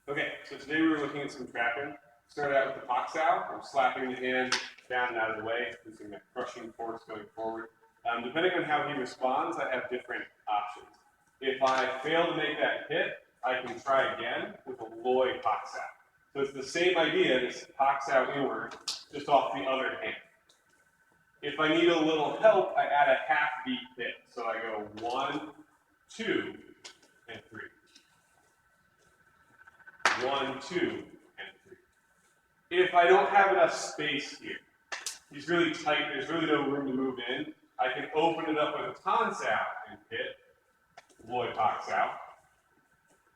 Okay, so today we were looking at some trapping. Started out with the Pak sao. I'm slapping the hand down and out of the way, using a crushing force going forward. Depending on how he responds, I have different options. If I fail to make that hit, I can try again with a Loi Pak sao. So it's the same idea, this Pak sao inward, just off the other hand. If I need a little help, I add a half beat hit. So I go 1, 2, and 3. 1, 2, and 3. If I don't have enough space here, he's really tight, there's really no room to move in, I can open it up with a Tan sao and hit Loi Pak sao.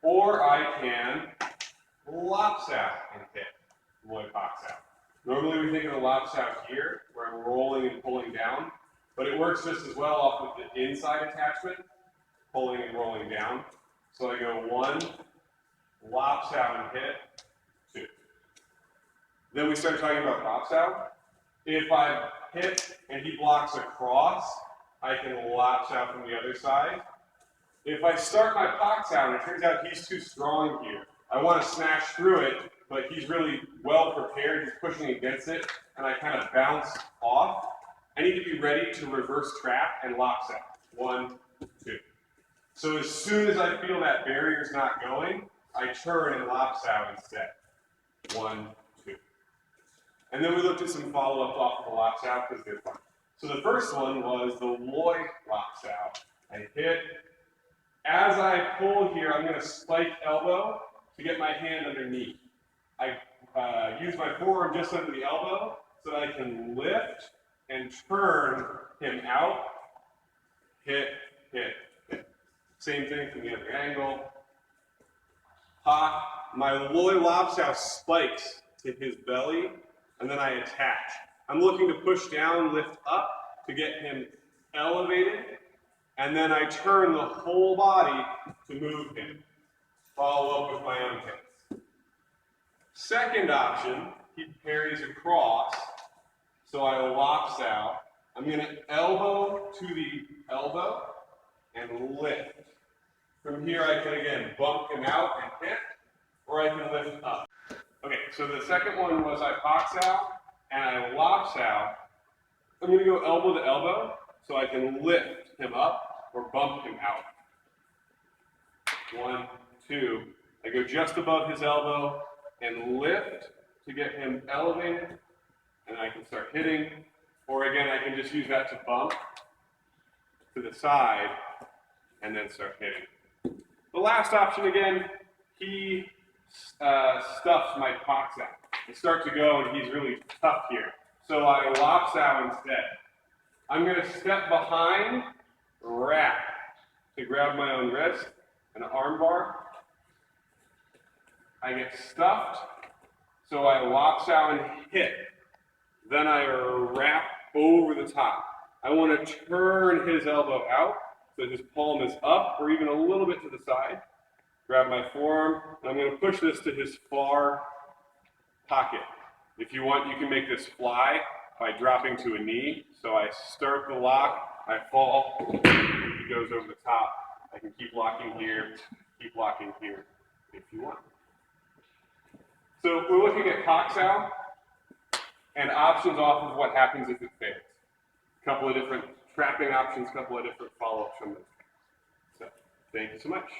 Or I can Lop sao and hit Loi Pak sao. Normally we think of the Lop sao here, where I'm rolling and pulling down, but it works just as well off of the inside attachment, pulling and rolling down. So I go 1, Lop sao and hit, 2. Then we start talking about Lop sao. If I hit and he blocks across, I can Lop sao from the other side. If I start my Pak sao and it turns out he's too strong here, I want to smash through it, but he's really well prepared, he's pushing against it, and I kind of bounce off. I need to be ready to reverse trap and Lop sao. 1, 2. So as soon as I feel that barrier's not going, I turn and Lop sao instead. 1, 2. And then we looked at some follow-ups off of the Lop sao because they're fun. So the first one was the Loi Lop sao. I hit. As I pull here, I'm going to spike elbow to get my hand underneath. I use my forearm just under the elbow so that I can lift and turn him out. Hit, hit, hit. Same thing from the other angle. Pop. My Loi Lop sao spikes to his belly, and then I attach. I'm looking to push down, lift up to get him elevated, and then I turn the whole body to move him. Follow up with my own hits. Second option, he parries across, so I Lop sao. I'm going to elbow to the elbow and lift. From here I can again bump him out and hit, or I can lift up. Okay, so the second one was I Pak sao and I Lop sao. I'm going to go elbow to elbow so I can lift him up or bump him out. 1, 2. I go just above his elbow and lift to get him elevated, and I can start hitting. Or again, I can just use that to bump to the side and then start hitting. The last option again, he stuffs my Pak sao. I start to go and he's really tough here. So I Lop sao instead. I'm going to step behind, wrap to grab my own wrist, an arm bar. I get stuffed, so I Lop sao and hit. Then I wrap over the top. I want to turn his elbow out so his palm is up or even a little bit to the side. Grab my forearm, and I'm going to push this to his far pocket. If you want, you can make this fly by dropping to a knee. So I start the lock, I fall, he goes over the top. I can keep locking here if you want. So we're looking at Pak sao and options off of what happens if it fails. A couple of different trapping options, a couple of different follow-ups from this. So thank you so much.